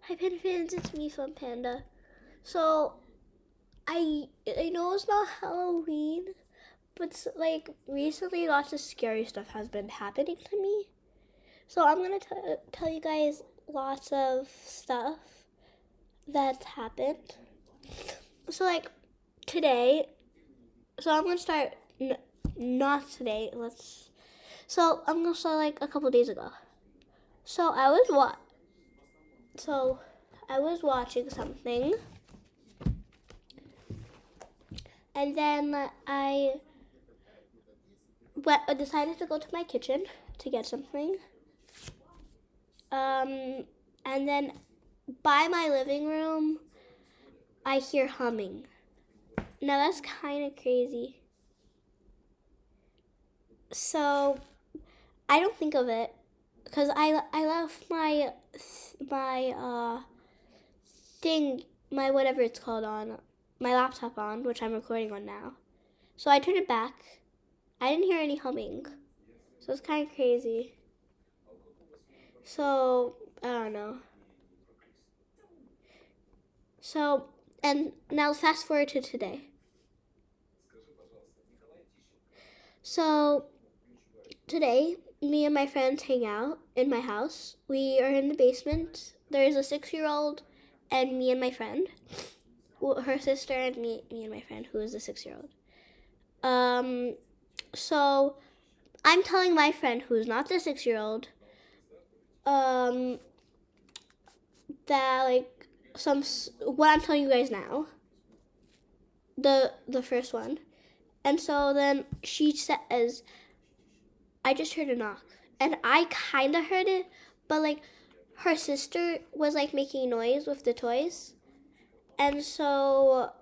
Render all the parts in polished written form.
Hi Panda fans, it's me, Fun Panda. So, I know it's not Halloween, but like recently lots of scary stuff has been happening to me. So I'm gonna tell you guys lots of stuff that's happened. So like today, so I'm gonna start, not today, so I'm gonna start like a couple days ago. So I was watching something, and then I decided to go to my kitchen to get something. And then by my living room, I hear humming. Now that's kind of crazy. So I don't think of it because I left my thing, my whatever it's called, on my laptop on, which I'm recording on now. So I turned it back. I didn't hear any humming, so it's kind of crazy. So I don't know. So, and now fast forward to today. So today, me and my friends hang out in my house. We are in the basement. There is a 6-year-old and me and my friend. Her sister and me and my friend, who is a 6-year-old. So I'm telling my friend, who is not the 6-year-old, that like what I'm telling you guys now. The first one. And so then she says, I just heard a knock. And I kind of heard it, but like her sister was like making noise with the toys. And so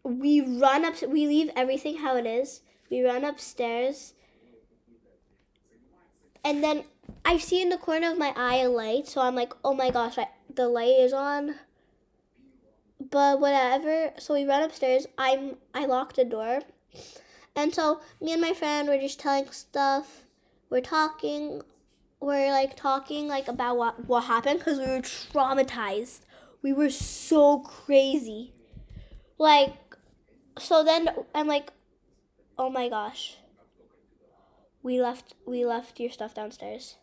we leave everything how it is. We run upstairs. And then I see in the corner of my eye a light. So I'm like, oh my gosh, the light is on. But whatever. So we run upstairs. I locked the door. And so me and my friend were just telling stuff. We're talking like about what happened because we were traumatized. We were so crazy. Like, so then I'm like, oh my gosh. We left your stuff downstairs.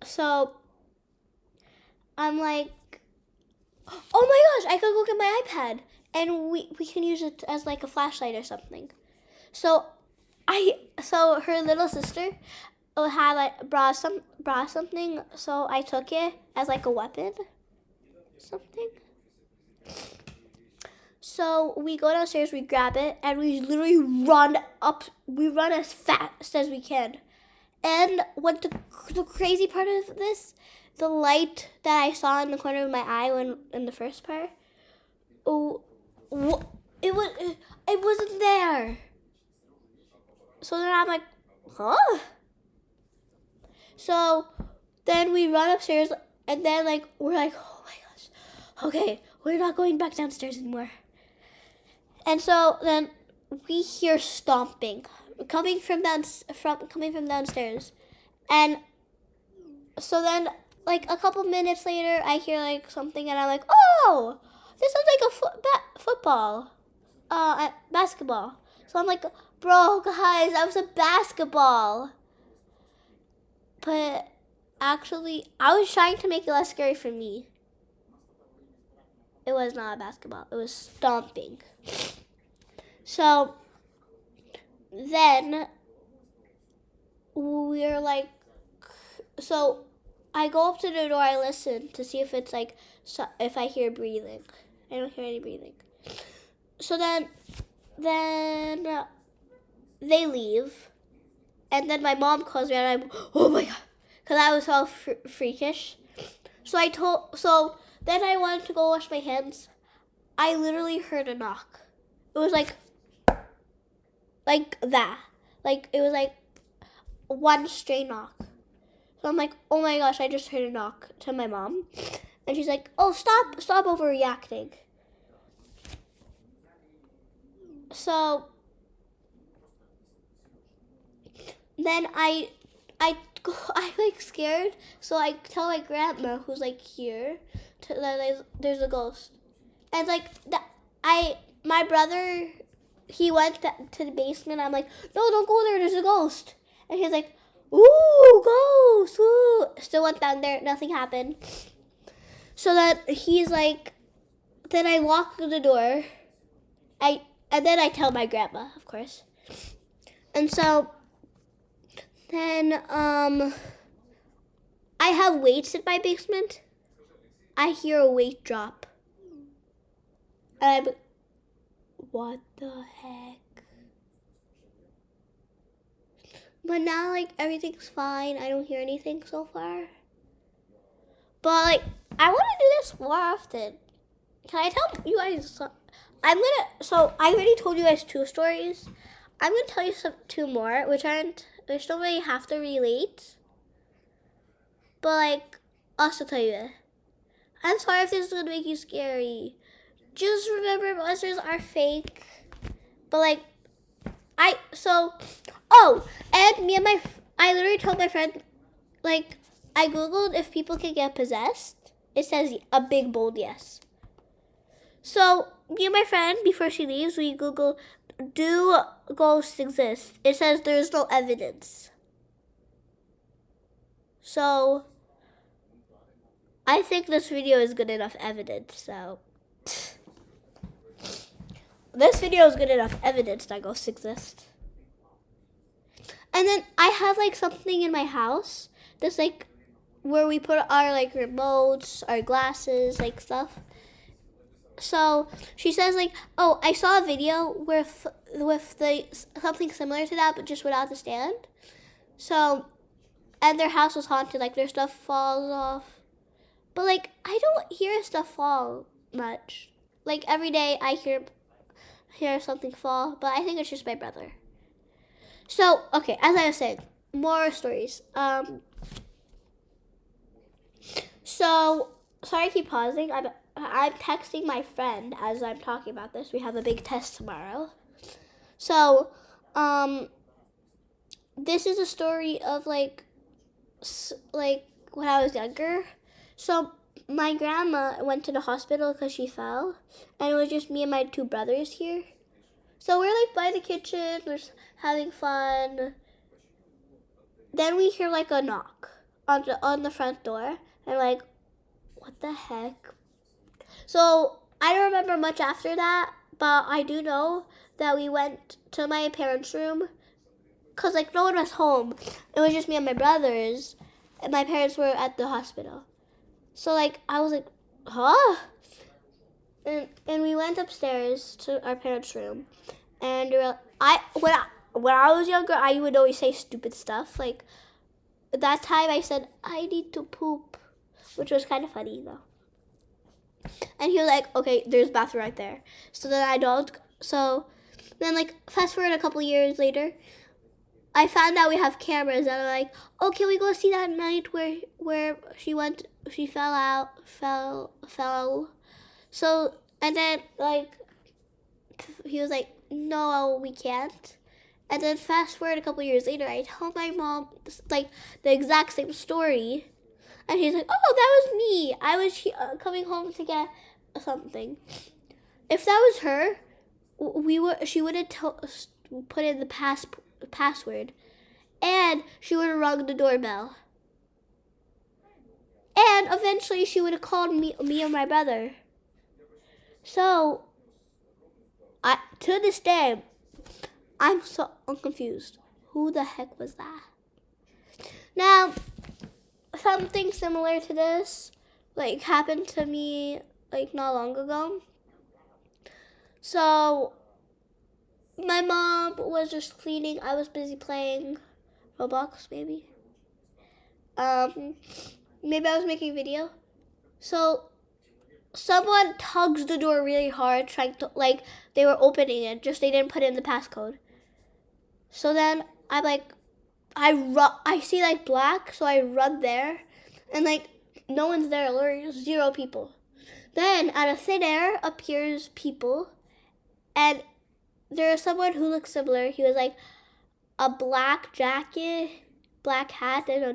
So I'm like, oh my gosh, I could go get my iPad and we can use it as like a flashlight or something. So her little sister had like brought something, so I took it as like a weapon, something. So we go downstairs, we grab it, and we literally run up. We run as fast as we can. And what the crazy part of this, the light that I saw in the corner of my eye in the first part, it wasn't there. So then I'm like, huh? So then we run upstairs, and then like we're like, oh my gosh, okay, we're not going back downstairs anymore. And so then we hear stomping coming from downstairs, and so then like a couple minutes later, I hear like something, and I'm like, oh, this sounds like a football, basketball. So I'm like, bro, guys, that was a basketball. But actually, I was trying to make it less scary for me. It was not a basketball. It was stomping. So then we're like, so I go up to the door. I listen to see if it's like, if I hear breathing. I don't hear any breathing. So then they leave, and then my mom calls me, and I'm, oh my god, because I was so freakish. So then I wanted to go wash my hands. I literally heard a knock. It was like that. Like it was like one straight knock. So I'm like, oh my gosh, I just heard a knock, to my mom. And she's like, oh, stop overreacting. So then I I'm like scared, so I tell my grandma who's like here that there's a ghost, and like that my brother, he went to the basement. I'm like, no, don't go there. There's a ghost, and he's like, ooh, ghost, ooh. Still went down there. Nothing happened. So that he's like, then I lock the door. And then I tell my grandma, of course. And so then I have weights in my basement. I hear a weight drop. And I'm, what the heck? But now, like, everything's fine. I don't hear anything so far. But, like, I want to do this more often. Can I tell you guys? So I already told you guys 2 stories. I'm gonna tell you 2 more, which don't really have to relate. But like, I'll still tell you that. I'm sorry if this is gonna make you scary. Just remember, monsters are fake. But like, and I literally told my friend, like, I googled if people can get possessed. It says a big bold yes. So me and my friend, before she leaves, we Google, do ghosts exist? It says there's no evidence. So I think this video is good enough evidence. So this video is good enough evidence that ghosts exist. And then I have like something in my house that's like where we put our like remotes, our glasses, like stuff. So she says like, oh, I saw a video with something similar to that, but just without the stand. So, and their house was haunted, like their stuff falls off. But like, I don't hear stuff fall much. Like every day I hear something fall, but I think it's just my brother. So, okay, as I was saying, more stories. So, sorry I keep pausing. I'm texting my friend as I'm talking about this. We have a big test tomorrow. So, this is a story of like when I was younger. So my grandma went to the hospital because she fell, and it was just me and my 2 brothers here. So we're like by the kitchen, we're having fun. Then we hear like a knock on the front door, and like, what the heck? So I don't remember much after that, but I do know that we went to my parents' room because like no one was home. It was just me and my brothers, and my parents were at the hospital. So like I was like, huh? And we went upstairs to our parents' room, and when I was younger, I would always say stupid stuff. Like that time I said I need to poop, which was kind of funny though. And he was like, okay, there's a bathroom right there. So then so then like fast forward a couple years later, I found out we have cameras, and I'm like, oh, can we go see that night where she fell. So, and then like, he was like, no, we can't. And then fast forward a couple years later, I told my mom like the exact same story. And he's like, oh, that was me. I was coming home to get something. If that was her, she would have put in the password, and she would have rung the doorbell. And eventually she would have called me and my brother. So, to this day, I'm so confused. Who the heck was that? Now, something similar to this like happened to me like not long ago. So my mom was just cleaning. I was busy playing Roblox, maybe I was making a video. So someone tugs the door really hard, trying to like they were opening it, just they didn't put in the passcode. So then I'm like, I see like black, so I run there, and like no one's there. There's 0 people. Then out of thin air appears people, and there is someone who looks similar. He was like a black jacket black hat and a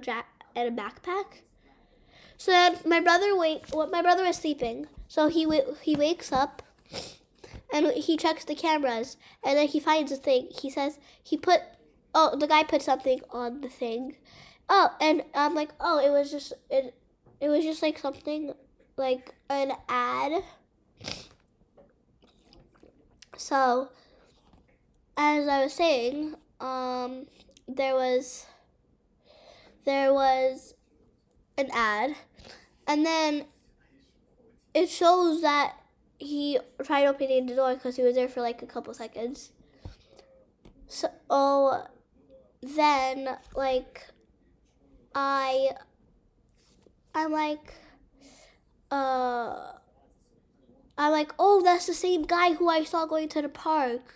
backpack. So then my brother was sleeping. So he wakes up and he checks the cameras, and then he finds a thing. He says the guy put something on the thing. Oh, and I'm like, oh, it was just like something like an ad. So as I was saying, there was an ad, and then it shows that he tried opening the door because he was there for like a couple seconds. So then like I'm like oh, that's the same guy who I saw going to the park.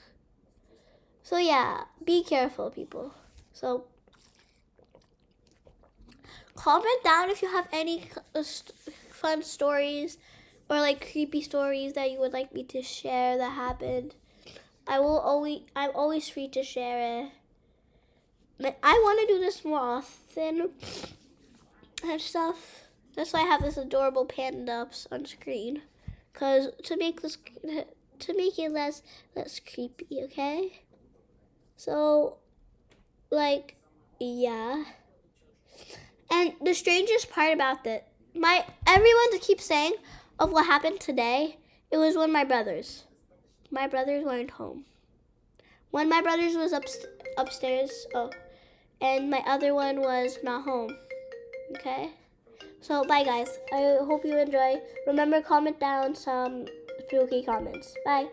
So yeah, be careful, people. So comment down if you have any fun stories or like creepy stories that you would like me to share that happened. I'm always free to share it. I want to do this more often and stuff. That's why I have this adorable panda up on screen, cause to make it less creepy. Okay. So, like, yeah. And the strangest part about that, everyone keeps saying of what happened today, it was when my brothers weren't home. One of my brothers was upstairs, and my other one was not home. Okay? So, bye guys. I hope you enjoy. Remember, comment down some spooky comments. Bye.